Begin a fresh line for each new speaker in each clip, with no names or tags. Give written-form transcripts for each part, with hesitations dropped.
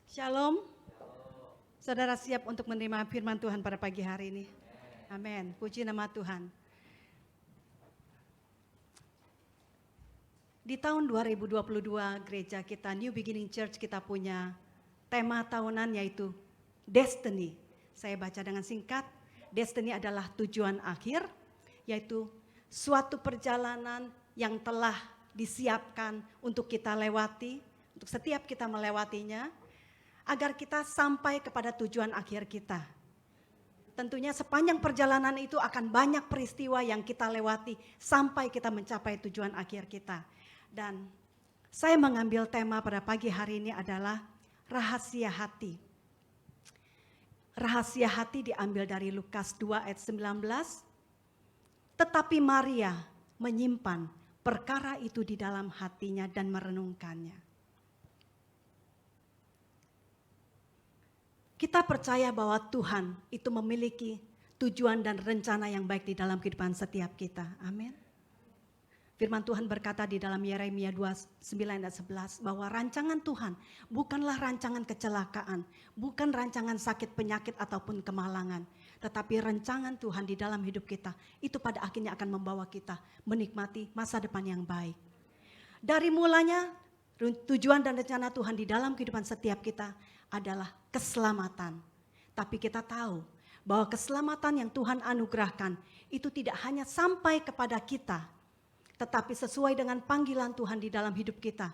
Shalom. Saudara siap untuk menerima firman Tuhan pada pagi hari ini? Amin. Puji nama Tuhan. Di tahun 2022 gereja kita New Beginning Church kita punya tema tahunan yaitu Destiny. Saya baca dengan singkat. Destiny adalah tujuan akhir, yaitu suatu perjalanan yang telah disiapkan untuk kita lewati, untuk setiap kita melewatinya, agar kita sampai kepada tujuan akhir kita. Tentunya sepanjang perjalanan itu akan banyak peristiwa yang kita lewati sampai kita mencapai tujuan akhir kita. Dan saya mengambil tema pada pagi hari ini adalah rahasia hati. Rahasia hati diambil dari Lukas 2 ayat 19. Tetapi Maria menyimpan perkara itu di dalam hatinya dan merenungkannya. Kita percaya bahwa Tuhan itu memiliki tujuan dan rencana yang baik di dalam kehidupan setiap kita. Amin. Firman Tuhan berkata di dalam Yeremia 29 ayat 11 bahwa rancangan Tuhan bukanlah rancangan kecelakaan, bukan rancangan sakit penyakit ataupun kemalangan, tetapi rancangan Tuhan di dalam hidup kita itu pada akhirnya akan membawa kita menikmati masa depan yang baik. Dari mulanya tujuan dan rencana Tuhan di dalam kehidupan setiap kita adalah keselamatan. Tapi kita tahu bahwa keselamatan yang Tuhan anugerahkan itu tidak hanya sampai kepada kita, tetapi sesuai dengan panggilan Tuhan di dalam hidup kita.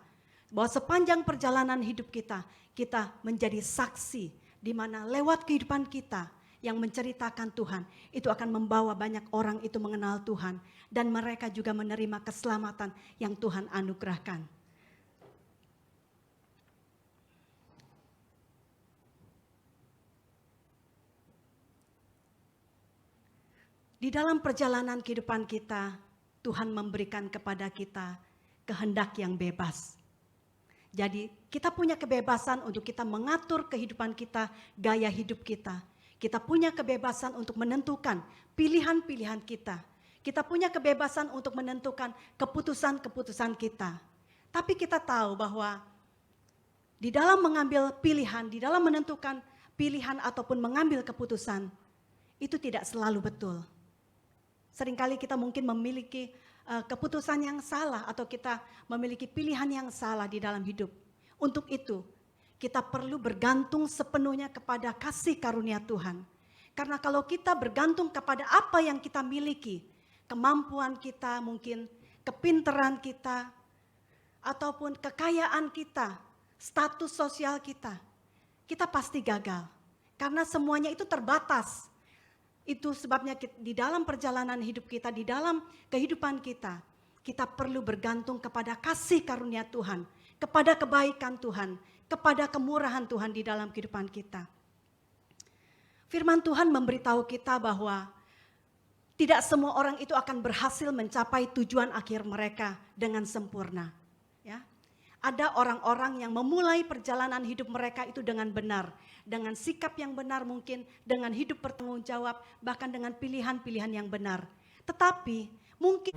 Bahwa sepanjang perjalanan hidup kita, kita menjadi saksi di mana lewat kehidupan kita yang menceritakan Tuhan, itu akan membawa banyak orang itu mengenal Tuhan dan mereka juga menerima keselamatan yang Tuhan anugerahkan. Di dalam perjalanan kehidupan kita, Tuhan memberikan kepada kita kehendak yang bebas. Jadi kita punya kebebasan untuk kita mengatur kehidupan kita, gaya hidup kita. Kita punya kebebasan untuk menentukan pilihan-pilihan kita. Kita punya kebebasan untuk menentukan keputusan-keputusan kita. Tapi kita tahu bahwa di dalam mengambil pilihan, di dalam menentukan pilihan ataupun mengambil keputusan, itu tidak selalu betul. Seringkali kita mungkin memiliki keputusan yang salah atau kita memiliki pilihan yang salah di dalam hidup. Untuk itu, kita perlu bergantung sepenuhnya kepada kasih karunia Tuhan. Karena kalau kita bergantung kepada apa yang kita miliki, kemampuan kita mungkin, kepintaran kita, ataupun kekayaan kita, status sosial kita, kita pasti gagal. Karena semuanya itu terbatas. Itu sebabnya di dalam perjalanan hidup kita, di dalam kehidupan kita, kita perlu bergantung kepada kasih karunia Tuhan, kepada kebaikan Tuhan, kepada kemurahan Tuhan di dalam kehidupan kita. Firman Tuhan memberitahu kita bahwa tidak semua orang itu akan berhasil mencapai tujuan akhir mereka dengan sempurna. Ya. Ada orang-orang yang memulai perjalanan hidup mereka itu dengan benar. Dengan sikap yang benar mungkin, dengan hidup bertanggung jawab, bahkan dengan pilihan-pilihan yang benar. Tetapi mungkin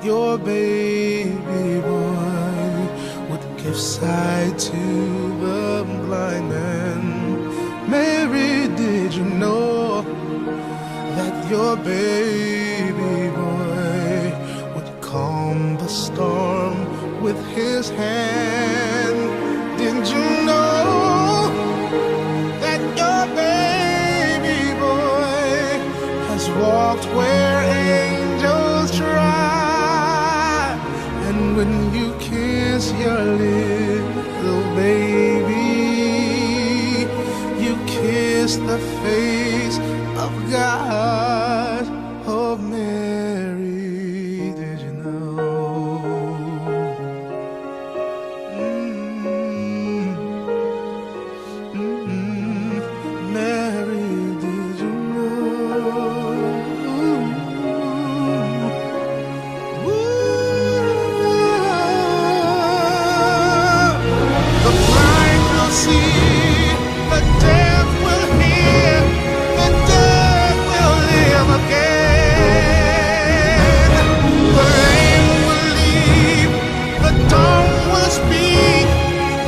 your baby boy would give sight to the blind man. Mary, did you know that your baby boy would calm the storm with his hand? Did you know that your baby boy has walked where angels try? And when you kiss your little baby, you kiss the face of God. Oh, Mary, did you know? Mary, did you know? The blind will see, the deaf will hear, the dead will live again. The lame will leap, the dumb will speak,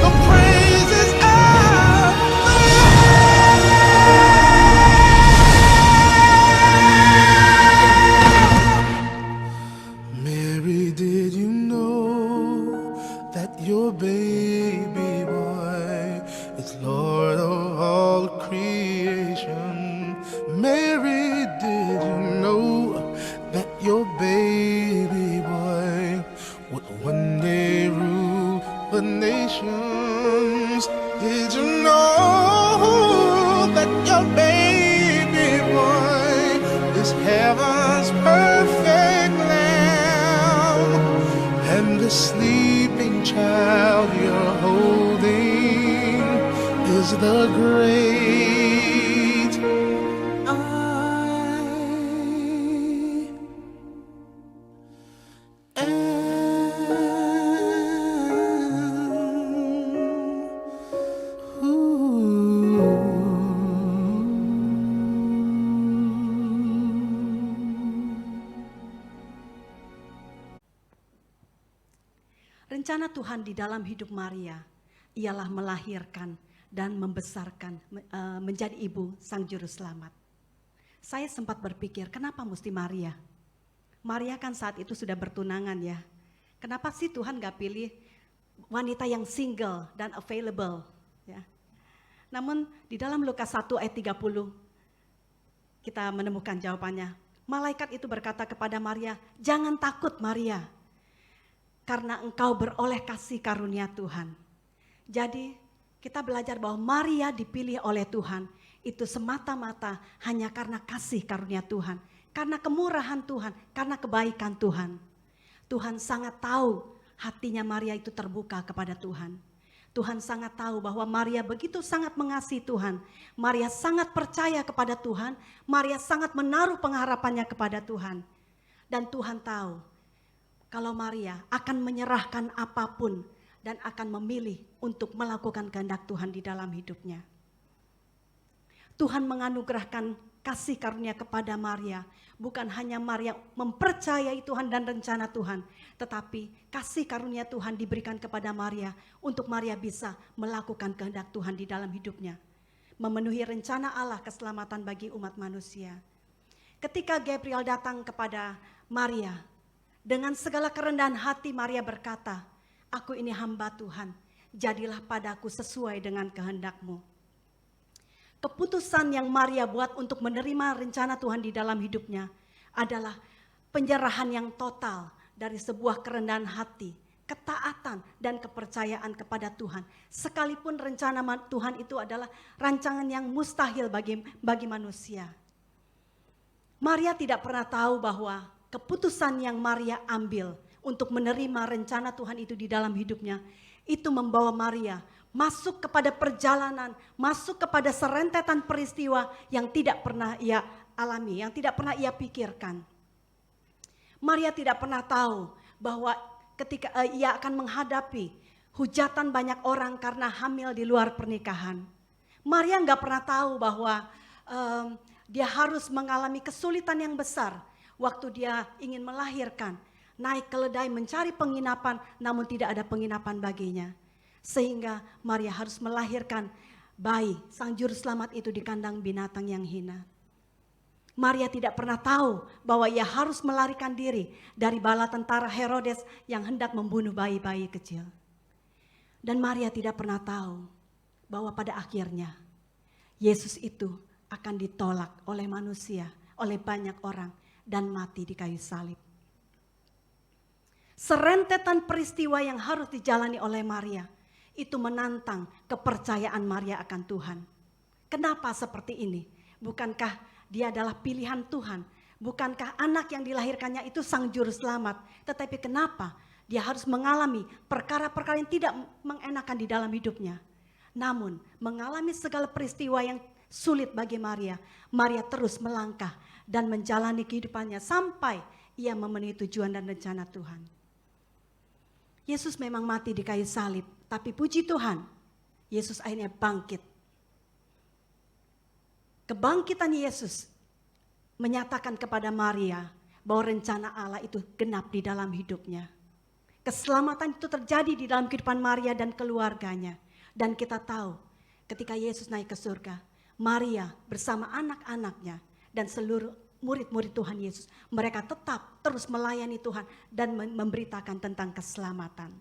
the praises of the Lamb. Mary, did you know that your baby boy is Lord of all creation? Mary, did you know that your baby boy would one day rule the nations? Did you know that your baby boy is heaven's perfect lamb? And the sleeping child you're holding is the great I
Rencana Tuhan di dalam hidup Maria ialah melahirkan dan membesarkan, menjadi ibu Sang Juru Selamat. Saya sempat berpikir, kenapa mesti Maria? Maria kan saat itu sudah bertunangan ya. Kenapa sih Tuhan gak pilih wanita yang single dan available? Ya. Namun di dalam Lukas 1 ayat 30 kita menemukan jawabannya. Malaikat itu berkata kepada Maria, jangan takut Maria, karena engkau beroleh kasih karunia Tuhan. Jadi kita belajar bahwa Maria dipilih oleh Tuhan itu semata-mata hanya karena kasih karunia Tuhan, karena kemurahan Tuhan, karena kebaikan Tuhan. Tuhan sangat tahu hatinya Maria itu terbuka kepada Tuhan. Tuhan sangat tahu bahwa Maria begitu sangat mengasihi Tuhan. Maria sangat percaya kepada Tuhan. Maria sangat menaruh pengharapannya kepada Tuhan. Dan Tuhan tahu kalau Maria akan menyerahkan apapun dan akan memilih untuk melakukan kehendak Tuhan di dalam hidupnya. Tuhan menganugerahkan kasih karunia kepada Maria. Bukan hanya Maria mempercayai Tuhan dan rencana Tuhan, tetapi kasih karunia Tuhan diberikan kepada Maria untuk Maria bisa melakukan kehendak Tuhan di dalam hidupnya. Memenuhi rencana Allah keselamatan bagi umat manusia. Ketika Gabriel datang kepada Maria, dengan segala kerendahan hati Maria berkata, aku ini hamba Tuhan, jadilah padaku sesuai dengan kehendak-Mu. Keputusan yang Maria buat untuk menerima rencana Tuhan di dalam hidupnya adalah penyerahan yang total dari sebuah kerendahan hati, ketaatan dan kepercayaan kepada Tuhan. Sekalipun rencana Tuhan itu adalah rancangan yang mustahil bagi manusia. Maria tidak pernah tahu bahwa keputusan yang Maria ambil untuk menerima rencana Tuhan itu di dalam hidupnya, itu membawa Maria masuk kepada perjalanan, masuk kepada serentetan peristiwa yang tidak pernah ia alami, yang tidak pernah ia pikirkan. Maria tidak pernah tahu bahwa ketika ia akan menghadapi hujatan banyak orang karena hamil di luar pernikahan. Maria nggak pernah tahu bahwa dia harus mengalami kesulitan yang besar waktu dia ingin melahirkan, naik keledai mencari penginapan namun tidak ada penginapan baginya. Sehingga Maria harus melahirkan bayi, sang juru selamat itu di kandang binatang yang hina. Maria tidak pernah tahu bahwa ia harus melarikan diri dari bala tentara Herodes yang hendak membunuh bayi-bayi kecil. Dan Maria tidak pernah tahu bahwa pada akhirnya Yesus itu akan ditolak oleh manusia, oleh banyak orang, dan mati di kayu salib. Serentetan peristiwa yang harus dijalani oleh Maria itu menantang kepercayaan Maria akan Tuhan. Kenapa seperti ini? Bukankah dia adalah pilihan Tuhan? Bukankah anak yang dilahirkannya itu sang juru selamat? Tetapi kenapa dia harus mengalami perkara-perkara yang tidak mengenakan di dalam hidupnya? Namun mengalami segala peristiwa yang sulit bagi Maria, Maria terus melangkah dan menjalani kehidupannya sampai ia memenuhi tujuan dan rencana Tuhan. Yesus memang mati di kayu salib, tapi puji Tuhan, Yesus akhirnya bangkit. Kebangkitan Yesus menyatakan kepada Maria bahwa rencana Allah itu genap di dalam hidupnya. Keselamatan itu terjadi di dalam kehidupan Maria dan keluarganya. Dan kita tahu ketika Yesus naik ke surga, Maria bersama anak-anaknya dan seluruh murid-murid Tuhan Yesus, mereka tetap terus melayani Tuhan dan memberitakan tentang keselamatan.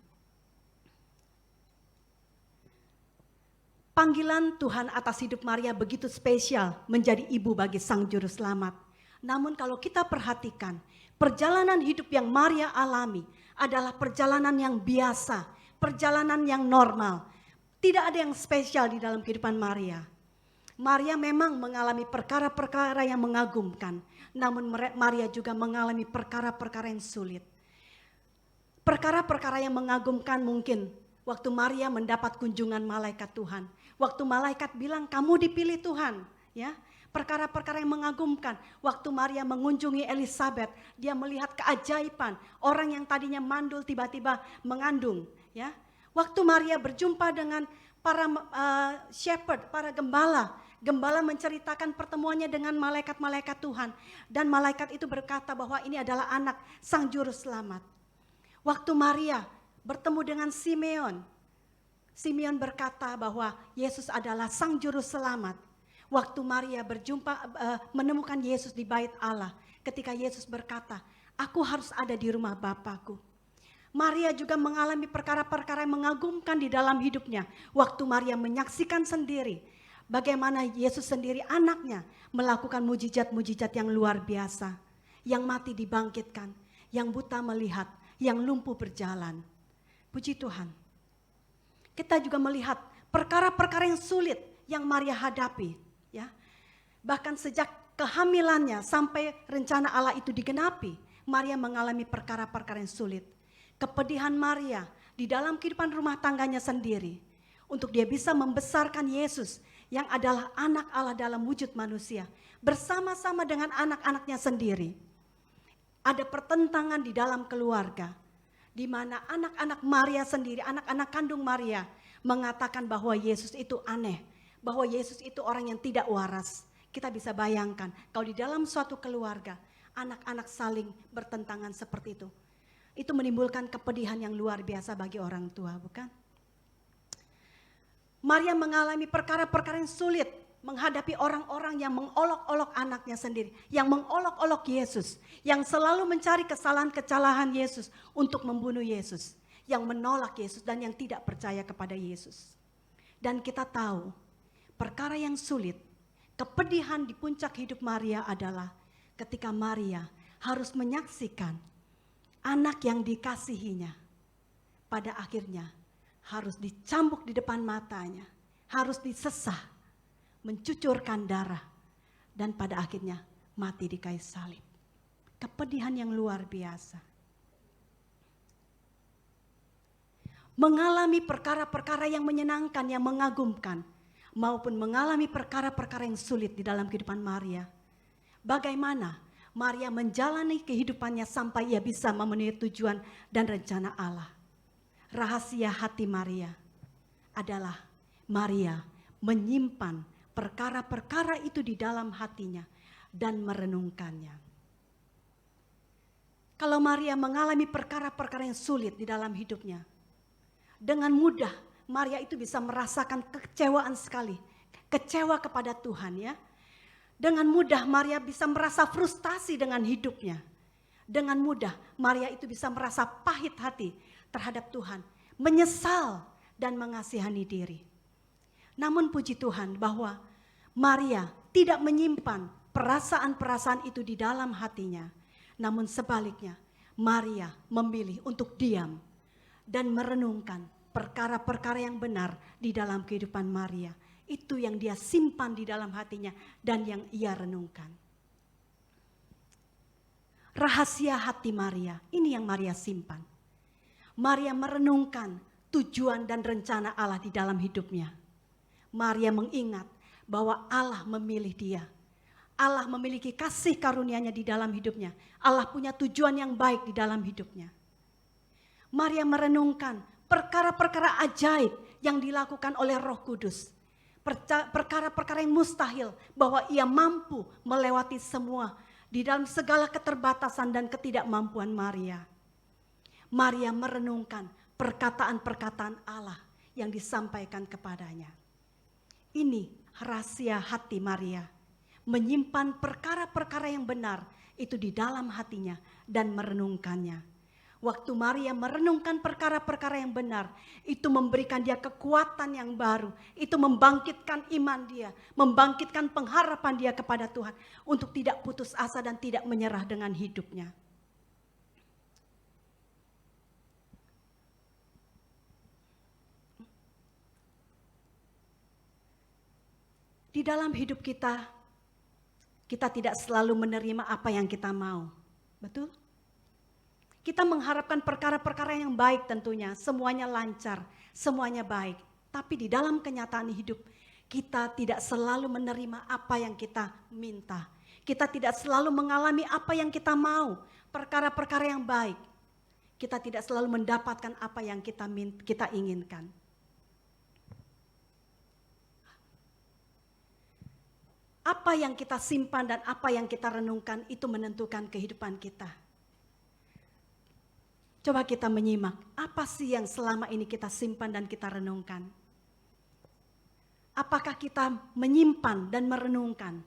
Panggilan Tuhan atas hidup Maria begitu spesial, menjadi ibu bagi sang juru selamat. Namun kalau kita perhatikan, perjalanan hidup yang Maria alami adalah perjalanan yang biasa, perjalanan yang normal. Tidak ada yang spesial di dalam kehidupan Maria. Maria memang mengalami perkara-perkara yang mengagumkan, namun Maria juga mengalami perkara-perkara yang sulit. Perkara-perkara yang mengagumkan mungkin waktu Maria mendapat kunjungan malaikat Tuhan. Waktu malaikat bilang, kamu dipilih Tuhan. Ya, perkara-perkara yang mengagumkan. Waktu Maria mengunjungi Elizabeth, dia melihat keajaiban. Orang yang tadinya mandul tiba-tiba mengandung. Ya, waktu Maria berjumpa dengan para shepherd, para gembala. Gembala menceritakan pertemuannya dengan malaikat-malaikat Tuhan. Dan malaikat itu berkata bahwa ini adalah anak sang juru selamat. Waktu Maria bertemu dengan Simeon. Simeon berkata bahwa Yesus adalah sang juru selamat. Waktu Maria menemukan Yesus di bait Allah. Ketika Yesus berkata, aku harus ada di rumah Bapakku. Maria juga mengalami perkara-perkara yang mengagumkan di dalam hidupnya. Waktu Maria menyaksikan sendiri bagaimana Yesus sendiri anaknya melakukan mujizat-mujizat yang luar biasa. Yang mati dibangkitkan, yang buta melihat, yang lumpuh berjalan. Puji Tuhan. Kita juga melihat perkara-perkara yang sulit yang Maria hadapi. Ya, bahkan sejak kehamilannya sampai rencana Allah itu digenapi, Maria mengalami perkara-perkara yang sulit. Kepedihan Maria di dalam kehidupan rumah tangganya sendiri untuk dia bisa membesarkan Yesus yang adalah anak Allah dalam wujud manusia bersama-sama dengan anak-anaknya sendiri. Ada pertentangan di dalam keluarga di mana anak-anak Maria sendiri, anak-anak kandung Maria mengatakan bahwa Yesus itu aneh, bahwa Yesus itu orang yang tidak waras. Kita bisa bayangkan kalau di dalam suatu keluarga anak-anak saling bertentangan seperti itu. Itu menimbulkan kepedihan yang luar biasa bagi orang tua, bukan? Maria mengalami perkara-perkara yang sulit menghadapi orang-orang yang mengolok-olok anaknya sendiri, yang mengolok-olok Yesus, yang selalu mencari kesalahan-kesalahan Yesus untuk membunuh Yesus, yang menolak Yesus dan yang tidak percaya kepada Yesus. Dan kita tahu, perkara yang sulit, kepedihan di puncak hidup Maria adalah ketika Maria harus menyaksikan anak yang dikasihinya pada akhirnya harus dicambuk di depan matanya, harus disesah, mencucurkan darah, dan pada akhirnya mati di kayu salib. Kepedihan yang luar biasa. Mengalami perkara-perkara yang menyenangkan, yang mengagumkan, maupun mengalami perkara-perkara yang sulit di dalam kehidupan Maria. Bagaimana Maria menjalani kehidupannya sampai ia bisa memenuhi tujuan dan rencana Allah. Rahasia hati Maria adalah Maria menyimpan perkara-perkara itu di dalam hatinya dan merenungkannya. Kalau Maria mengalami perkara-perkara yang sulit di dalam hidupnya, dengan mudah Maria itu bisa merasakan kekecewaan sekali. Kecewa kepada Tuhan ya. Dengan mudah Maria bisa merasa frustasi dengan hidupnya. Dengan mudah Maria itu bisa merasa pahit hati terhadap Tuhan. Menyesal dan mengasihani diri. Namun puji Tuhan bahwa Maria tidak menyimpan perasaan-perasaan itu di dalam hatinya. Namun sebaliknya Maria memilih untuk diam dan merenungkan perkara-perkara yang benar di dalam kehidupan Maria. Itu yang dia simpan di dalam hatinya dan yang ia renungkan. Rahasia hati Maria, ini yang Maria simpan. Maria merenungkan tujuan dan rencana Allah di dalam hidupnya. Maria mengingat bahwa Allah memilih dia. Allah memiliki kasih karunia-Nya di dalam hidupnya. Allah punya tujuan yang baik di dalam hidupnya. Maria merenungkan perkara-perkara ajaib yang dilakukan oleh Roh Kudus. Perkara-perkara yang mustahil bahwa ia mampu melewati semua di dalam segala keterbatasan dan ketidakmampuan Maria. Maria merenungkan perkataan-perkataan Allah yang disampaikan kepadanya. Ini rahasia hati Maria. Menyimpan perkara-perkara yang benar itu di dalam hatinya dan merenungkannya. Waktu Maria merenungkan perkara-perkara yang benar, itu memberikan dia kekuatan yang baru. Itu membangkitkan iman dia, membangkitkan pengharapan dia kepada Tuhan untuk tidak putus asa dan tidak menyerah dengan hidupnya. Di dalam hidup kita tidak selalu menerima apa yang kita mau. Betul? Kita mengharapkan perkara-perkara yang baik tentunya, semuanya lancar, semuanya baik. Tapi di dalam kenyataan hidup, kita tidak selalu menerima apa yang kita minta. Kita tidak selalu mengalami apa yang kita mau, perkara-perkara yang baik. Kita tidak selalu mendapatkan apa yang kita inginkan. Apa yang kita simpan dan apa yang kita renungkan itu menentukan kehidupan kita. Coba kita menyimak, apa sih yang selama ini kita simpan dan kita renungkan? Apakah kita menyimpan dan merenungkan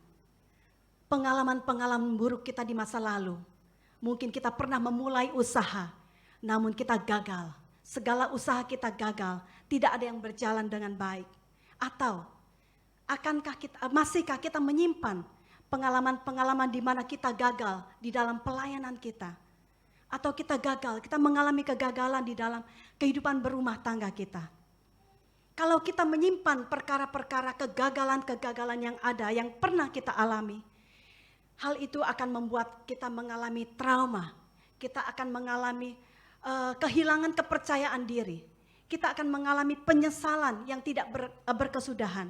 pengalaman-pengalaman buruk kita di masa lalu? Mungkin kita pernah memulai usaha, namun kita gagal. Segala usaha kita gagal, tidak ada yang berjalan dengan baik. Atau masihkah kita menyimpan pengalaman-pengalaman di mana kita gagal di dalam pelayanan kita? Atau kita gagal, kita mengalami kegagalan di dalam kehidupan berumah tangga kita. Kalau kita menyimpan perkara-perkara kegagalan-kegagalan yang ada, yang pernah kita alami, hal itu akan membuat kita mengalami trauma. Kita akan mengalami kehilangan kepercayaan diri. Kita akan mengalami penyesalan yang tidak berkesudahan.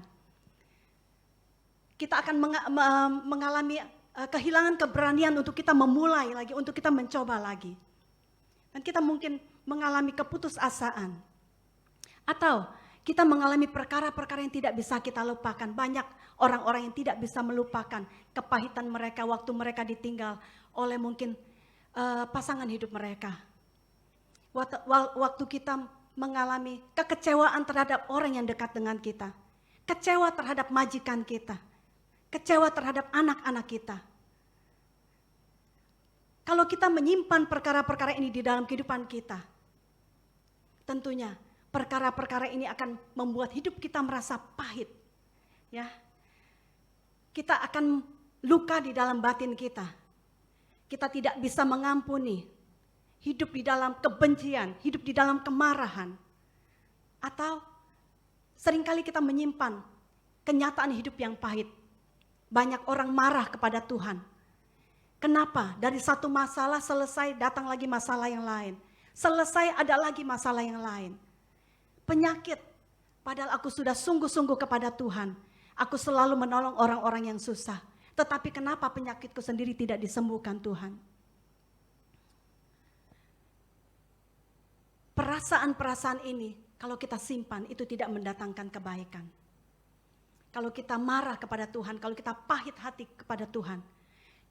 Kita akan mengalami kehilangan keberanian untuk kita memulai lagi, untuk kita mencoba lagi. Dan kita mungkin mengalami keputusasaan. Atau kita mengalami perkara-perkara yang tidak bisa kita lupakan. Banyak orang-orang yang tidak bisa melupakan kepahitan mereka waktu mereka ditinggal oleh mungkin pasangan hidup mereka. Waktu kita mengalami kekecewaan terhadap orang yang dekat dengan kita. Kecewa terhadap majikan kita. Kecewa terhadap anak-anak kita. Kalau kita menyimpan perkara-perkara ini di dalam kehidupan kita, tentunya perkara-perkara ini akan membuat hidup kita merasa pahit. Ya, kita akan luka di dalam batin kita. Kita tidak bisa mengampuni, hidup di dalam kebencian, hidup di dalam kemarahan. Atau seringkali kita menyimpan kenyataan hidup yang pahit. Banyak orang marah kepada Tuhan. Kenapa? Dari satu masalah selesai, datang lagi masalah yang lain. Selesai, ada lagi masalah yang lain. Penyakit. Padahal aku sudah sungguh-sungguh kepada Tuhan. Aku selalu menolong orang-orang yang susah. Tetapi kenapa penyakitku sendiri tidak disembuhkan Tuhan? Perasaan-perasaan ini, kalau kita simpan, itu tidak mendatangkan kebaikan. Kalau kita marah kepada Tuhan, kalau kita pahit hati kepada Tuhan,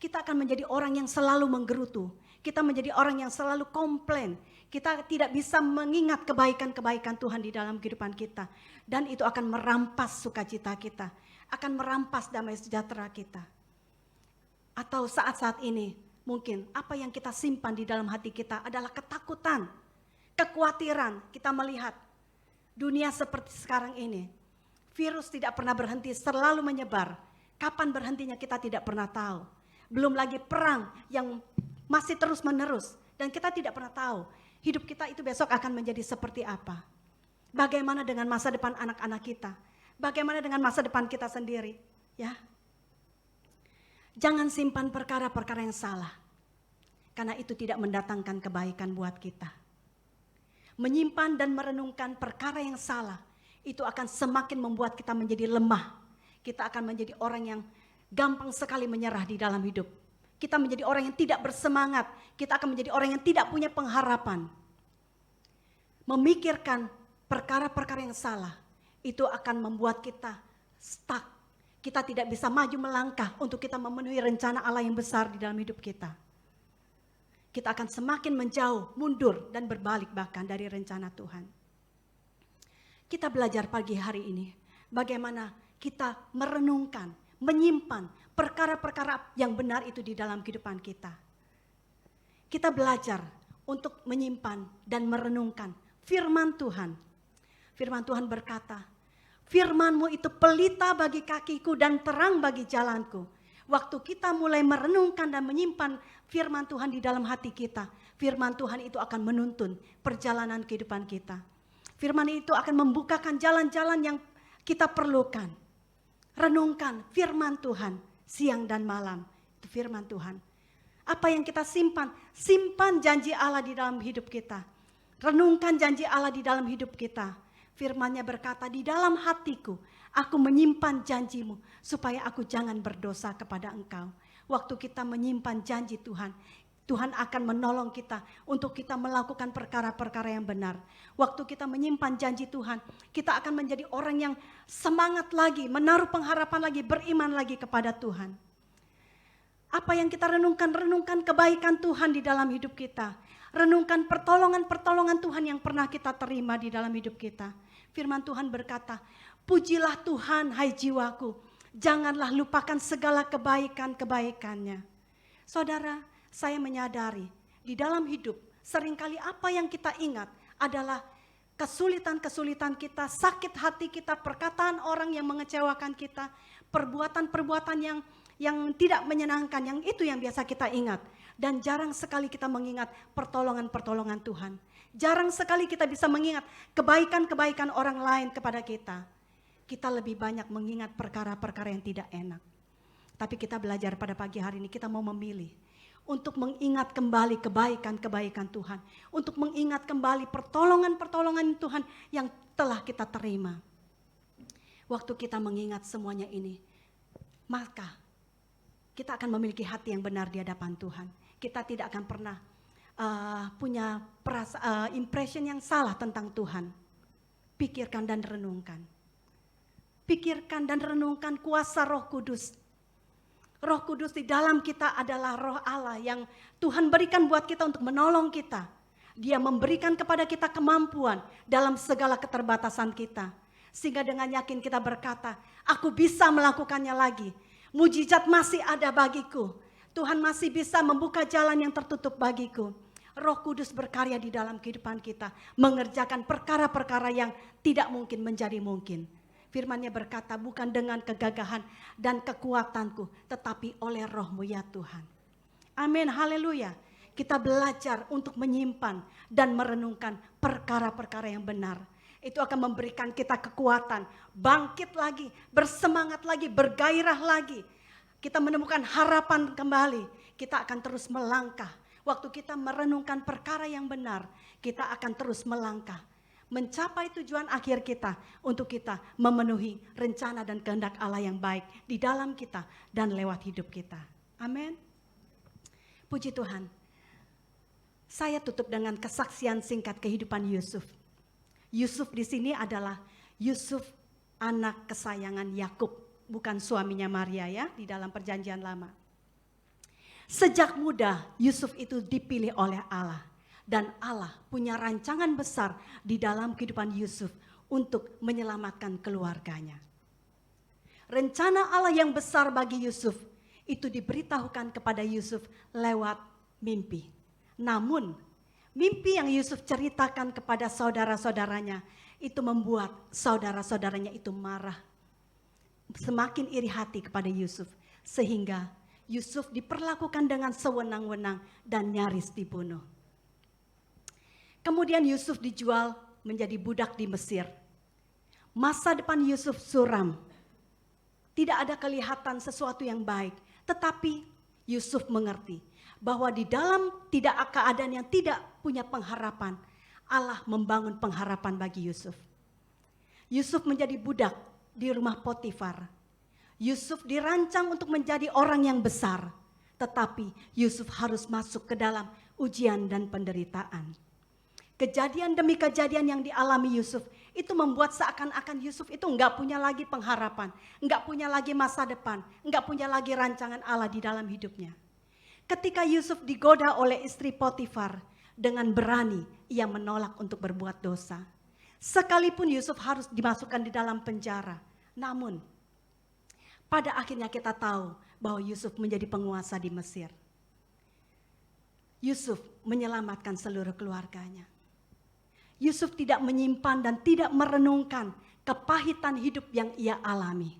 kita akan menjadi orang yang selalu menggerutu. Kita menjadi orang yang selalu komplain. Kita tidak bisa mengingat kebaikan-kebaikan Tuhan di dalam kehidupan kita. Dan itu akan merampas sukacita kita. Akan merampas damai sejahtera kita. Atau saat-saat ini mungkin apa yang kita simpan di dalam hati kita adalah ketakutan, kekhawatiran. Kita melihat dunia seperti sekarang ini. Virus tidak pernah berhenti, selalu menyebar. Kapan berhentinya kita tidak pernah tahu. Belum lagi perang yang masih terus menerus. Dan kita tidak pernah tahu hidup kita itu besok akan menjadi seperti apa. Bagaimana dengan masa depan anak-anak kita? Bagaimana dengan masa depan kita sendiri? Ya, jangan simpan perkara-perkara yang salah. Karena itu tidak mendatangkan kebaikan buat kita. Menyimpan dan merenungkan perkara yang salah, itu akan semakin membuat kita menjadi lemah. Kita akan menjadi orang yang gampang sekali menyerah di dalam hidup. Kita menjadi orang yang tidak bersemangat. Kita akan menjadi orang yang tidak punya pengharapan. Memikirkan perkara-perkara yang salah, itu akan membuat kita stuck. Kita tidak bisa maju melangkah untuk kita memenuhi rencana Allah yang besar di dalam hidup kita. Kita akan semakin menjauh, mundur, dan berbalik bahkan dari rencana Tuhan. Kita belajar pagi hari ini, bagaimana kita merenungkan, menyimpan perkara-perkara yang benar itu di dalam kehidupan kita. Kita belajar untuk menyimpan dan merenungkan firman Tuhan. Firman Tuhan berkata, firman-Mu itu pelita bagi kakiku dan terang bagi jalanku. Waktu kita mulai merenungkan dan menyimpan firman Tuhan di dalam hati kita, firman Tuhan itu akan menuntun perjalanan kehidupan kita. Firman itu akan membukakan jalan-jalan yang kita perlukan. Renungkan firman Tuhan siang dan malam. Itu firman Tuhan. Apa yang kita simpan? Simpan janji Allah di dalam hidup kita. Renungkan janji Allah di dalam hidup kita. Firman-Nya berkata, di dalam hatiku aku menyimpan janji-Mu supaya aku jangan berdosa kepada Engkau. Waktu kita menyimpan janji Tuhan, Tuhan akan menolong kita untuk kita melakukan perkara-perkara yang benar. Waktu kita menyimpan janji Tuhan, kita akan menjadi orang yang semangat lagi, menaruh pengharapan lagi, beriman lagi kepada Tuhan. Apa yang kita renungkan? Renungkan kebaikan Tuhan di dalam hidup kita. Renungkan pertolongan-pertolongan Tuhan yang pernah kita terima di dalam hidup kita. Firman Tuhan berkata, pujilah Tuhan hai jiwaku, janganlah lupakan segala kebaikan-kebaikannya. Saudara, saya menyadari di dalam hidup seringkali apa yang kita ingat adalah kesulitan-kesulitan kita, sakit hati kita, perkataan orang yang mengecewakan kita, perbuatan-perbuatan yang tidak menyenangkan, yang itu yang biasa kita ingat. Dan jarang sekali kita mengingat pertolongan-pertolongan Tuhan. Jarang sekali kita bisa mengingat kebaikan-kebaikan orang lain kepada kita. Kita lebih banyak mengingat perkara-perkara yang tidak enak. Tapi kita belajar pada pagi hari ini, kita mau memilih untuk mengingat kembali kebaikan-kebaikan Tuhan. Untuk mengingat kembali pertolongan-pertolongan Tuhan yang telah kita terima. Waktu kita mengingat semuanya ini, maka kita akan memiliki hati yang benar di hadapan Tuhan. Kita tidak akan pernah punya impression yang salah tentang Tuhan. Pikirkan dan renungkan. Pikirkan dan renungkan kuasa Roh Kudus. Roh Kudus di dalam kita adalah Roh Allah yang Tuhan berikan buat kita untuk menolong kita. Dia memberikan kepada kita kemampuan dalam segala keterbatasan kita. Sehingga dengan yakin kita berkata, aku bisa melakukannya lagi. Mujizat masih ada bagiku. Tuhan masih bisa membuka jalan yang tertutup bagiku. Roh Kudus berkarya di dalam kehidupan kita. Mengerjakan perkara-perkara yang tidak mungkin menjadi mungkin. Firman-Nya berkata, bukan dengan kegagahan dan kekuatanku, tetapi oleh Roh-Mu ya Tuhan. Amin, haleluya. Kita belajar untuk menyimpan dan merenungkan perkara-perkara yang benar. Itu akan memberikan kita kekuatan, bangkit lagi, bersemangat lagi, bergairah lagi. Kita menemukan harapan kembali, kita akan terus melangkah. Waktu kita merenungkan perkara yang benar, kita akan terus melangkah. Mencapai tujuan akhir kita untuk kita memenuhi rencana dan kehendak Allah yang baik di dalam kita dan lewat hidup kita. Amin. Puji Tuhan. Saya tutup dengan kesaksian singkat kehidupan Yusuf. Yusuf di sini adalah Yusuf anak kesayangan Yakub, bukan suaminya Maria ya di dalam perjanjian lama. Sejak muda Yusuf itu dipilih oleh Allah. Dan Allah punya rancangan besar di dalam kehidupan Yusuf untuk menyelamatkan keluarganya. Rencana Allah yang besar bagi Yusuf itu diberitahukan kepada Yusuf lewat mimpi. Namun mimpi yang Yusuf ceritakan kepada saudara-saudaranya itu membuat saudara-saudaranya itu marah. Semakin iri hati kepada Yusuf. Sehingga Yusuf diperlakukan dengan sewenang-wenang dan nyaris dibunuh. Kemudian Yusuf dijual menjadi budak di Mesir. Masa depan Yusuf suram. Tidak ada kelihatan sesuatu yang baik. Tetapi Yusuf mengerti bahwa di dalam keadaan yang tidak punya pengharapan, Allah membangun pengharapan bagi Yusuf. Yusuf menjadi budak di rumah Potifar. Yusuf dirancang untuk menjadi orang yang besar. Tetapi Yusuf harus masuk ke dalam ujian dan penderitaan. Kejadian demi kejadian yang dialami Yusuf itu membuat seakan-akan Yusuf itu enggak punya lagi pengharapan, enggak punya lagi masa depan, enggak punya lagi rancangan Allah di dalam hidupnya. Ketika Yusuf digoda oleh istri Potifar, dengan berani ia menolak untuk berbuat dosa. Sekalipun Yusuf harus dimasukkan di dalam penjara, namun pada akhirnya kita tahu bahwa Yusuf menjadi penguasa di Mesir. Yusuf menyelamatkan seluruh keluarganya. Yusuf tidak menyimpan dan tidak merenungkan kepahitan hidup yang ia alami.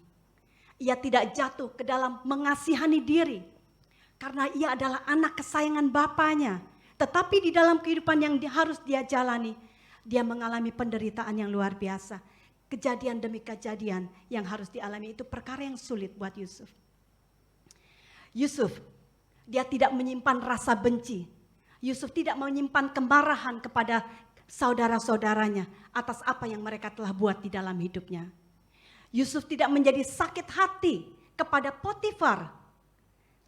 Ia tidak jatuh ke dalam mengasihani diri karena ia adalah anak kesayangan bapaknya. Tetapi di dalam kehidupan yang harus dia jalani, dia mengalami penderitaan yang luar biasa. Kejadian demi kejadian yang harus dialami itu perkara yang sulit buat Yusuf. Yusuf, dia tidak menyimpan rasa benci. Yusuf tidak menyimpan kemarahan kepada saudara-saudaranya atas apa yang mereka telah buat di dalam hidupnya. Yusuf tidak menjadi sakit hati kepada Potifar,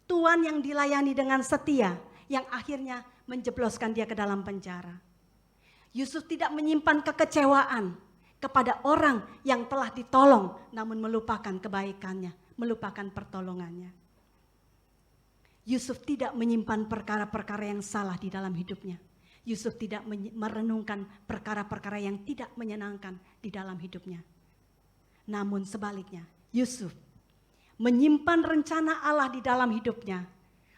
tuan yang dilayani dengan setia, yang akhirnya menjebloskan dia ke dalam penjara. Yusuf tidak menyimpan kekecewaan kepada orang yang telah ditolong namun melupakan kebaikannya, melupakan pertolongannya. Yusuf tidak menyimpan perkara-perkara yang salah di dalam hidupnya. Yusuf tidak merenungkan perkara-perkara yang tidak menyenangkan di dalam hidupnya. Namun sebaliknya, Yusuf menyimpan rencana Allah di dalam hidupnya.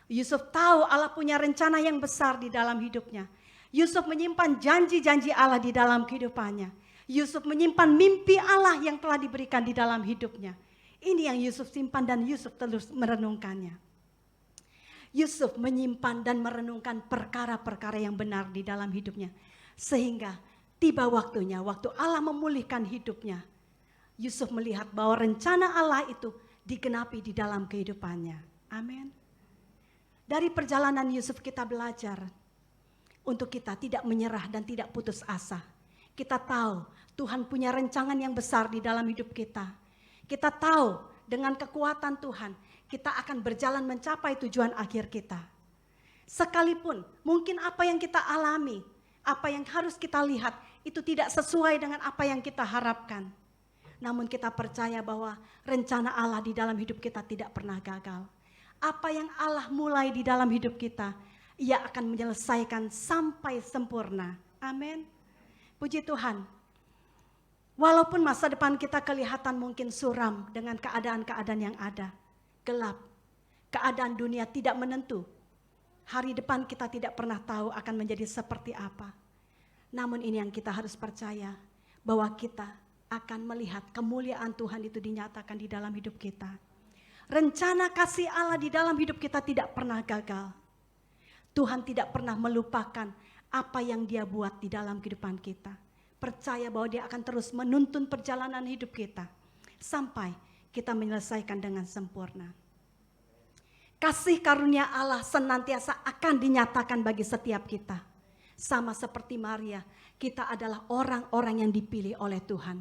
Yusuf tahu Allah punya rencana yang besar di dalam hidupnya. Yusuf menyimpan janji-janji Allah di dalam kehidupannya. Yusuf menyimpan mimpi Allah yang telah diberikan di dalam hidupnya. Ini yang Yusuf simpan dan Yusuf terus merenungkannya. Yusuf menyimpan dan merenungkan perkara-perkara yang benar di dalam hidupnya. Sehingga tiba waktunya, waktu Allah memulihkan hidupnya, Yusuf melihat bahwa rencana Allah itu digenapi di dalam kehidupannya. Amin. Dari perjalanan Yusuf kita belajar untuk kita tidak menyerah dan tidak putus asa. Kita tahu Tuhan punya rancangan yang besar di dalam hidup kita. Kita tahu dengan kekuatan Tuhan kita akan berjalan mencapai tujuan akhir kita. Sekalipun mungkin apa yang kita alami, apa yang harus kita lihat itu tidak sesuai dengan apa yang kita harapkan. Namun kita percaya bahwa rencana Allah di dalam hidup kita tidak pernah gagal. Apa yang Allah mulai di dalam hidup kita, Ia akan menyelesaikan sampai sempurna. Amin. Puji Tuhan. Walaupun masa depan kita kelihatan mungkin suram dengan keadaan-keadaan yang ada. Gelap, keadaan dunia tidak menentu. Hari depan kita tidak pernah tahu akan menjadi seperti apa. Namun ini yang kita harus percaya, bahwa kita akan melihat kemuliaan Tuhan itu dinyatakan di dalam hidup kita. Rencana kasih Allah di dalam hidup kita tidak pernah gagal. Tuhan tidak pernah melupakan apa yang Dia buat di dalam kehidupan kita. Percaya bahwa Dia akan terus menuntun perjalanan hidup kita sampai kita menyelesaikan dengan sempurna. Kasih karunia Allah senantiasa akan dinyatakan bagi setiap kita. Sama seperti Maria, kita adalah orang-orang yang dipilih oleh Tuhan.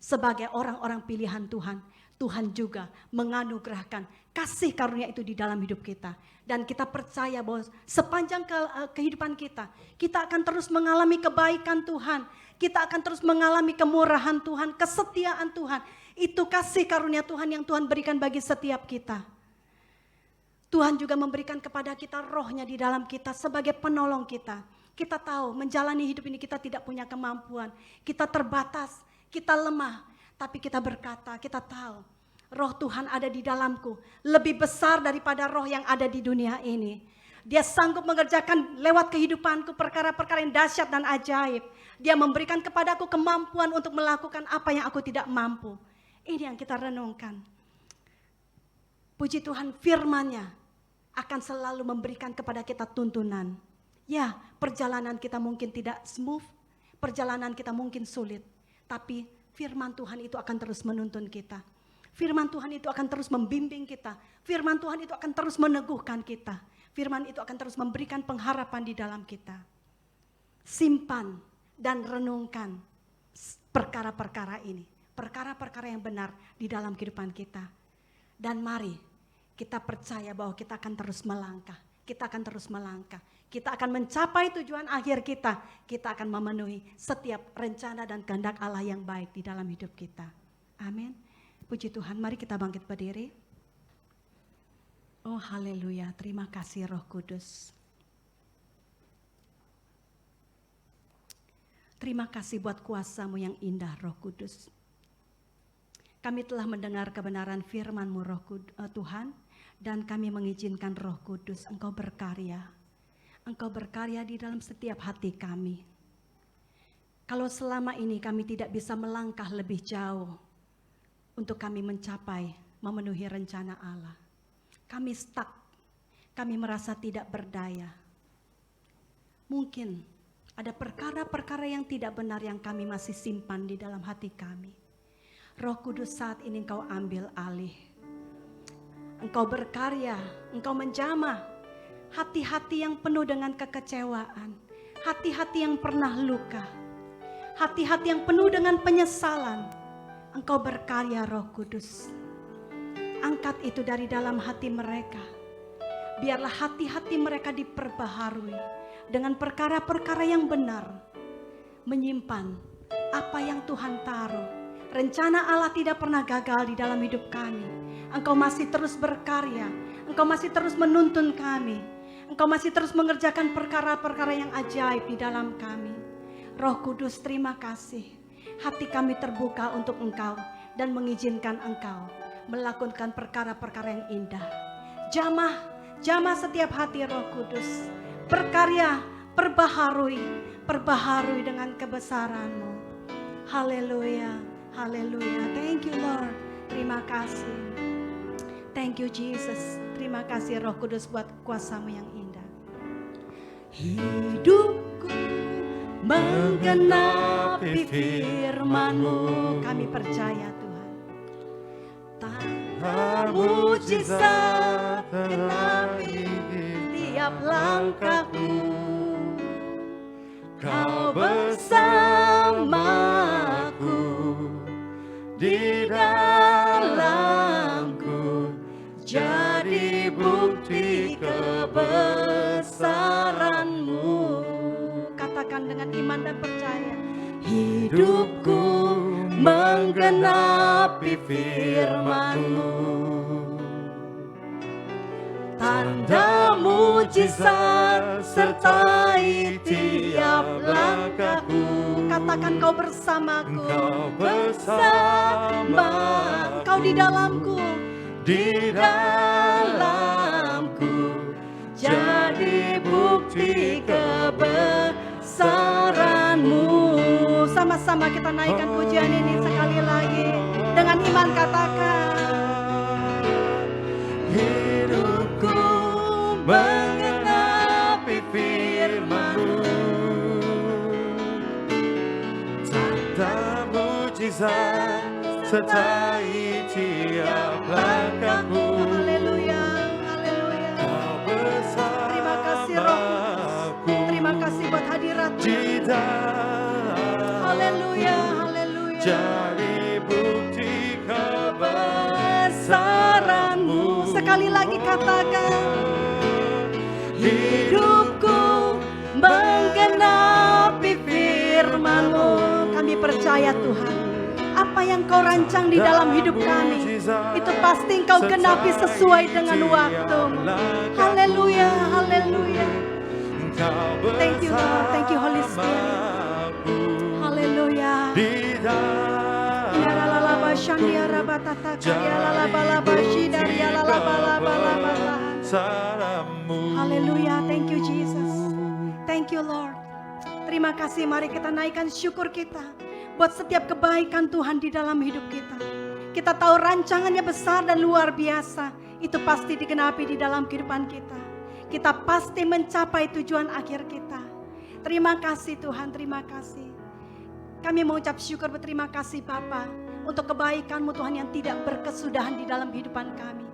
Sebagai orang-orang pilihan Tuhan, Tuhan juga menganugerahkan kasih karunia itu di dalam hidup kita. Dan kita percaya bahwa sepanjang kehidupan kita, kita akan terus mengalami kebaikan Tuhan. Kita akan terus mengalami kemurahan Tuhan, kesetiaan Tuhan. Itu kasih karunia Tuhan yang Tuhan berikan bagi setiap kita. Tuhan juga memberikan kepada kita rohnya di dalam kita sebagai penolong kita. Kita tahu menjalani hidup ini kita tidak punya kemampuan. Kita terbatas, kita lemah. Tapi kita berkata, kita tahu roh Tuhan ada di dalamku. Lebih besar daripada roh yang ada di dunia ini. Dia sanggup mengerjakan lewat kehidupanku perkara-perkara yang dahsyat dan ajaib. Dia memberikan kepadaku kemampuan untuk melakukan apa yang aku tidak mampu. Ini yang kita renungkan. Puji Tuhan, firman-Nya akan selalu memberikan kepada kita tuntunan. Ya, perjalanan kita mungkin tidak smooth, perjalanan kita mungkin sulit. Tapi firman Tuhan itu akan terus menuntun kita. Firman Tuhan itu akan terus membimbing kita. Firman Tuhan itu akan terus meneguhkan kita. Firman itu akan terus memberikan pengharapan di dalam kita. Simpan dan renungkan perkara-perkara ini. Perkara-perkara yang benar di dalam kehidupan kita. Dan mari kita percaya bahwa kita akan terus melangkah. Kita akan terus melangkah. Kita akan mencapai tujuan akhir kita. Kita akan memenuhi setiap rencana dan kehendak Allah yang baik di dalam hidup kita. Amin. Puji Tuhan, mari kita bangkit berdiri. Oh haleluya, terima kasih Roh Kudus. Terima kasih buat kuasa-Mu yang indah Roh Kudus. Kami telah mendengar kebenaran firman-Mu Tuhan, dan kami mengizinkan Roh Kudus Engkau berkarya. Engkau berkarya di dalam setiap hati kami. Kalau selama ini kami tidak bisa melangkah lebih jauh untuk kami mencapai, memenuhi rencana Allah. Kami stuck, kami merasa tidak berdaya. Mungkin ada perkara-perkara yang tidak benar yang kami masih simpan di dalam hati kami. Roh Kudus, saat ini Engkau ambil alih. Engkau berkarya, Engkau menjamah hati-hati yang penuh dengan kekecewaan, hati-hati yang pernah luka, hati-hati yang penuh dengan penyesalan. Engkau berkarya Roh Kudus. Angkat itu dari dalam hati mereka. Biarlah hati-hati mereka diperbaharui dengan perkara-perkara yang benar. Menyimpan apa yang Tuhan taruh. Rencana Allah tidak pernah gagal di dalam hidup kami. Engkau masih terus berkarya. Engkau masih terus menuntun kami. Engkau masih terus mengerjakan perkara-perkara yang ajaib di dalam kami. Roh Kudus, terima kasih. Hati kami terbuka untuk Engkau dan mengizinkan Engkau melakukan perkara-perkara yang indah. Jamah setiap hati Roh Kudus. Berkarya, perbaharui dengan kebesaran-Mu. Haleluya, haleluya. Thank you Lord. Terima kasih. Thank you Jesus. Terima kasih Roh Kudus buat kuasa-Mu yang indah. Hidupku menggenapi firman-Mu. Kami percaya Tuhan. Tanpa mujizat genapi tiap langkahku. Kau bersamaku di dalamku, jadi bukti kebesaran-Mu. Katakan dengan iman dan percaya. Hidupku menggenapi firman-Mu. Tanda mujizat sertai tiap langkahku. Katakan kau bersamaku.
Kau bersama,
Kau di dalamku.
di dalamku, jadi bukti kebesaran-Mu.
Sama-sama kita naikkan pujian ini sekali lagi. Dengan iman katakan.
Hidupku menggenapi firman-Mu. Tanda mujizat sertai tiap langkahku.
Haleluya, haleluya.
Kau bersamaku.
Terima kasih Roh Kudus. Terima kasih buat hadirat-Mu.
Di dalam
Haleluya, haleluya.
jadi bukti
Kebesaran-Mu. Sekali lagi katakan. Hidupku menggenapi firman-Mu. Kami percaya Tuhan. apa yang kau rancang di dalam hidup kami, itu pasti engkau genapi sesuai dengan waktu-Mu. Haleluya, haleluya. Thank you Lord, thank you Holy Spirit. Haleluya. Haleluya, thank you Jesus. Thank you Lord. Terima kasih, mari kita naikkan syukur kita buat setiap kebaikan Tuhan di dalam hidup kita. Kita tahu rancangannya besar dan luar biasa. Itu pasti digenapi di dalam kehidupan kita. Kita pasti mencapai tujuan akhir kita. Terima kasih Tuhan, terima kasih. Kami mengucap syukur, berterima kasih Bapa untuk kebaikan-Mu Tuhan yang tidak berkesudahan di dalam kehidupan kami.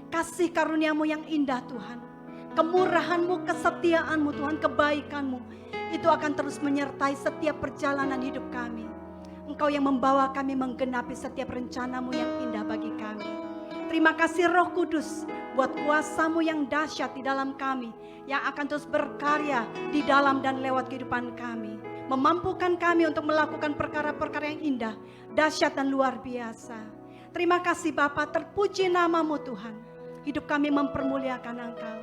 Kasih karunia-Mu yang indah Tuhan. Kemurahan-Mu, kesetiaan-Mu Tuhan, kebaikan-Mu. Itu akan terus menyertai setiap perjalanan hidup kami. Engkau yang membawa kami menggenapi setiap rencana-Mu yang indah bagi kami. Terima kasih Roh Kudus buat kuasa-Mu yang dahsyat di dalam kami, yang akan terus berkarya di dalam dan lewat kehidupan kami. Memampukan kami untuk melakukan perkara-perkara yang indah, dahsyat dan luar biasa. Terima kasih Bapa, terpuji nama-Mu Tuhan. Hidup kami mempermuliakan Engkau.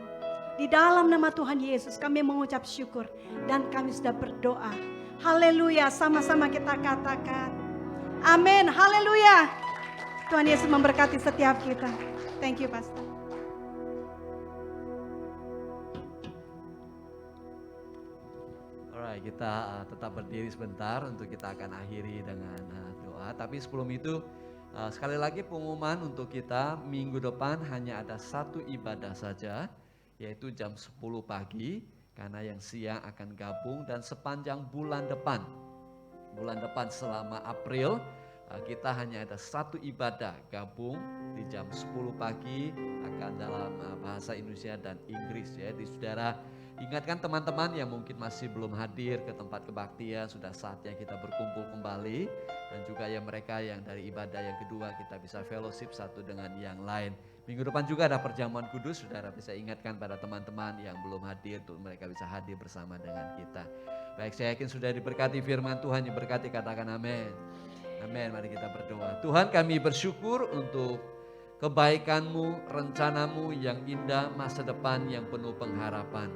Di dalam nama Tuhan Yesus kami mengucap syukur dan kami sudah berdoa. Haleluya, sama-sama kita katakan. Amin, haleluya. Tuhan Yesus memberkati setiap kita. Thank you Pastor.
Alright, kita tetap berdiri sebentar untuk kita akan akhiri dengan doa. Tapi sebelum itu sekali lagi pengumuman untuk kita minggu depan hanya ada satu ibadah saja, yaitu jam 10 pagi. Karena yang siang akan gabung, dan sepanjang bulan depan selama April kita hanya ada satu ibadah gabung di jam 10 pagi akan dalam bahasa Indonesia dan Inggris ya. Di saudara ingatkan teman-teman yang mungkin masih belum hadir ke tempat kebaktian, sudah saatnya kita berkumpul kembali, dan juga yang mereka yang dari ibadah yang kedua kita bisa fellowship satu dengan yang lain. Minggu depan juga ada perjamuan kudus, saudara bisa ingatkan pada teman-teman yang belum hadir untuk mereka bisa hadir bersama dengan kita. Baik, saya yakin sudah diberkati firman Tuhan, diberkati, katakan amin. Amin, mari kita berdoa. Tuhan, kami bersyukur untuk kebaikan-Mu, rencana-Mu yang indah, masa depan yang penuh pengharapan.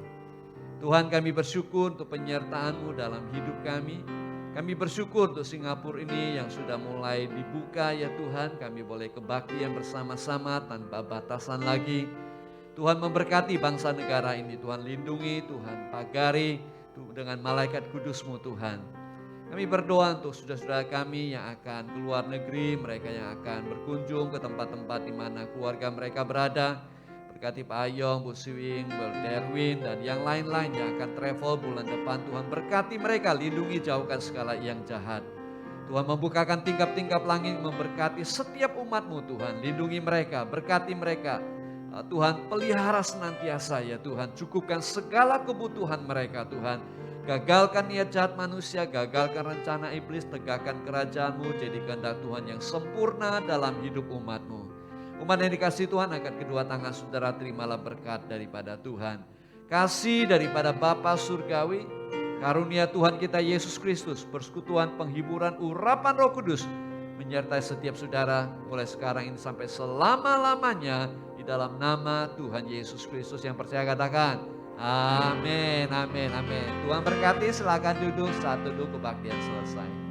Tuhan, kami bersyukur untuk penyertaan-Mu dalam hidup kami. Kami bersyukur untuk Singapura ini yang sudah mulai dibuka ya Tuhan. Kami boleh kebaktian bersama-sama tanpa batasan lagi. Tuhan memberkati bangsa negara ini. Tuhan lindungi, Tuhan pagari dengan malaikat kudus-Mu Tuhan. Kami berdoa untuk saudara-saudara kami yang akan keluar negeri, mereka yang akan berkunjung ke tempat-tempat di mana keluarga mereka berada. Berkati Pak Ayong, Bu Siwing, Bu Derwin, dan yang lain-lain yang akan travel bulan depan. Tuhan berkati mereka, lindungi, jauhkan segala yang jahat. Tuhan membukakan tingkap-tingkap langit, memberkati setiap umat-Mu Tuhan. Lindungi mereka, berkati mereka. Tuhan pelihara senantiasa ya Tuhan. Cukupkan segala kebutuhan mereka Tuhan. Gagalkan niat jahat manusia, gagalkan rencana iblis, tegakkan kerajaan-Mu. Jadi kehendak Tuhan yang sempurna dalam hidup umat-Mu. Umat yang dikasih Tuhan, akan kedua tangan saudara terimalah berkat daripada Tuhan. Kasih daripada Bapa surgawi, karunia Tuhan kita Yesus Kristus, persekutuan, penghiburan, urapan Roh Kudus menyertai setiap saudara mulai sekarang ini sampai selama-lamanya di dalam nama Tuhan Yesus Kristus. Yang percaya katakan amin, amin, amin. Tuhan berkati, silakan duduk, saat duduk kebaktian selesai.